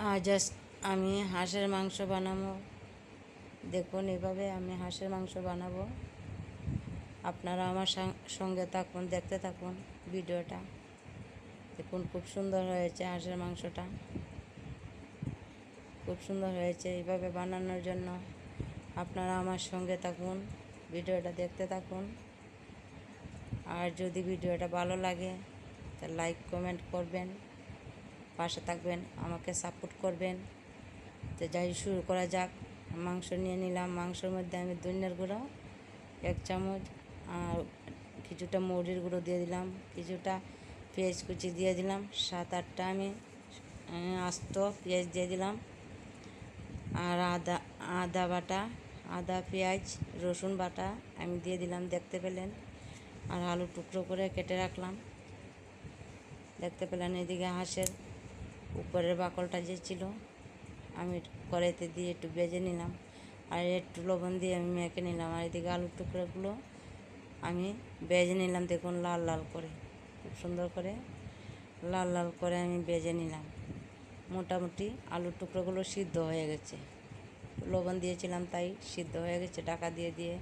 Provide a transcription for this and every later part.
আমি হাঁসের মাংস বানাবো। দেখুন, এভাবে আমি হাঁসের মাংস বানাবো। আপনারা আমার সঙ্গে থাকুন, দেখতে থাকুন ভিডিওটা। দেখুন, খুব সুন্দর হয়েছে হাঁসের মাংসটা, খুব সুন্দর হয়েছে। এইভাবে বানানোর জন্য আপনারা আমার সঙ্গে থাকুন, ভিডিওটা দেখতে থাকুন। আর যদি ভিডিওটা ভালো লাগে তা লাইক কমেন্ট করবেন, পাশে থাকবেন, আমাকে সাপোর্ট করবেন। তো যাই, শুরু করা যাক। মাংস নিয়ে নিলাম। মাংসের মধ্যে আমি ধনিয়ার গুঁড়ো 1 চামচ, আর কিছুটা মরিচের গুঁড়ো দিয়ে দিলাম, কিছুটা পেঁয়াজ কুচি দিয়ে দিলাম, 7-8টা আমি আস্ত পেঁয়াজ দিয়ে দিলাম, আর আদা বাটা, আদা পেঁয়াজ রসুন বাটা আমি দিয়ে দিলাম, দেখতে পেলেন। আর আলু টুকরো করে কেটে রাখলাম, দেখতে পেলেন। এদিকে হাঁসের উপরের বাকলটা যে ছিল আমি কড়াইতে দিয়ে একটু ভেজে নিলাম, আর একটু লবণ দিয়ে আমি মেখে নিলাম। আর এদিকে আলুর টুকরোগুলো আমি ভেজে নিলাম, দেখুন লাল লাল করে, খুব সুন্দর করে লাল লাল করে আমি ভেজে নিলাম। মোটামুটি আলুর টুকরোগুলো সিদ্ধ হয়ে গেছে, লবণ দিয়েছিলাম তাই সিদ্ধ হয়ে গেছে। ঢাকা দিয়ে দিয়ে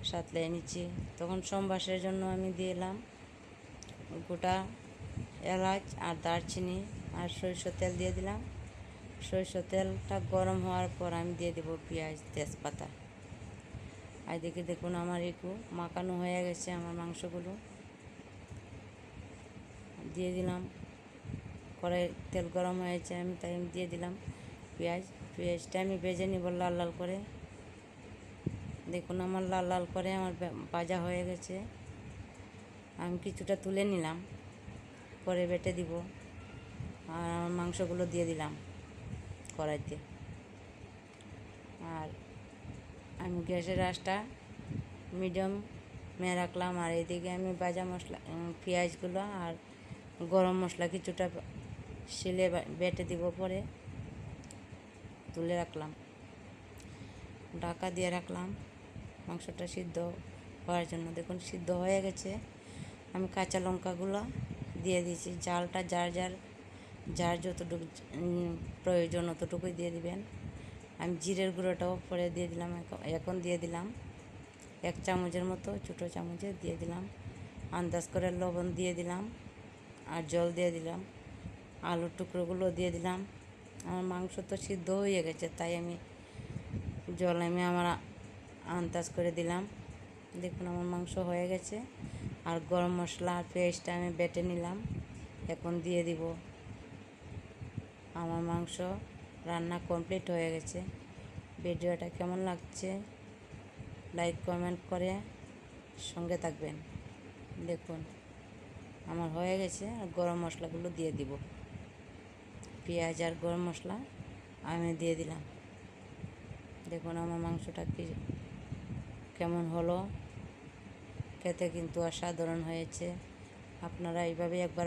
সাঁতলিয়ে নিচ্ছি। তখন সম্বাসের জন্য আমি দিলাম গোটা এলাচ আর দারচিনি, আর সরিষার তেল দিয়ে দিলাম। সরিষার তেলটা গরম হওয়ার পর আমি দিয়ে দেবো পেঁয়াজ, তেজপাতা। আর এদিকে দেখুন আমার একটু মাখানো হয়ে গেছে আমার মাংসগুলো, দিয়ে দিলাম। কড়াই তেল গরম হয়েছে, তাই আমি দিয়ে দিলাম পেঁয়াজটা আমি ভেজে নিব লাল লাল করে। দেখুন আমার লাল লাল করে আমার ভাজা হয়ে গেছে। আমি কিছুটা তুলে নিলাম, পরে বেটে দিব। আর আমার মাংসগুলো দিয়ে দিলাম কড়াইতে। আর আমি গ্যাসের আঁচটা মিডিয়ামে রাখলাম। আর এদিকে আমি ভাজা মশলা, পেঁয়াজগুলো আর গরম মশলা কিছুটা শিলে বেটে দিব, পরে তুলে রাখলাম, ঢাকা দিয়ে রাখলাম মাংসটা সিদ্ধ হওয়ার জন্য। দেখুন সিদ্ধ হয়ে গেছে। আমি কাঁচা লঙ্কাগুলো দিয়ে দিয়েছি। ঝালটা যার যতটুকু প্রয়োজন অতটুকুই দিয়ে দিবেন। আমি জিরের গুঁড়োটাও পরে দিয়ে দিলাম, এখন দিয়ে দিলাম 1 চামচের মতো, ছোটো চামচে দিয়ে দিলাম। আন্দাজ করে লবণ দিয়ে দিলাম, আর জল দিয়ে দিলাম। আলুর টুকরোগুলো দিয়ে দিলাম। আমার মাংস তো সিদ্ধ হয়ে গেছে, তাই আমি জল আমার আন্দাজ করে দিলাম। দেখুন আমার মাংস হয়ে গেছে। আর গরম মশলা আর পেস্টটা আমি বেটে নিলাম, এখন দিয়ে দিব। আমার মাংস রান্না কমপ্লিট হয়ে গেছে। ভিডিওটা কেমন লাগছে লাইক কমেন্ট করে সঙ্গে থাকবেন। দেখুন আমার হয়ে গেছে। আর গরম মশলাগুলো দিয়ে দিব, পেঁয়াজ আর গরম মশলা আমি দিয়ে দিলাম। দেখুন আমার মাংসটা কেমন হলো, খেতে কিন্তু অসাধারণ হয়েছে। আপনারা এইভাবে একবার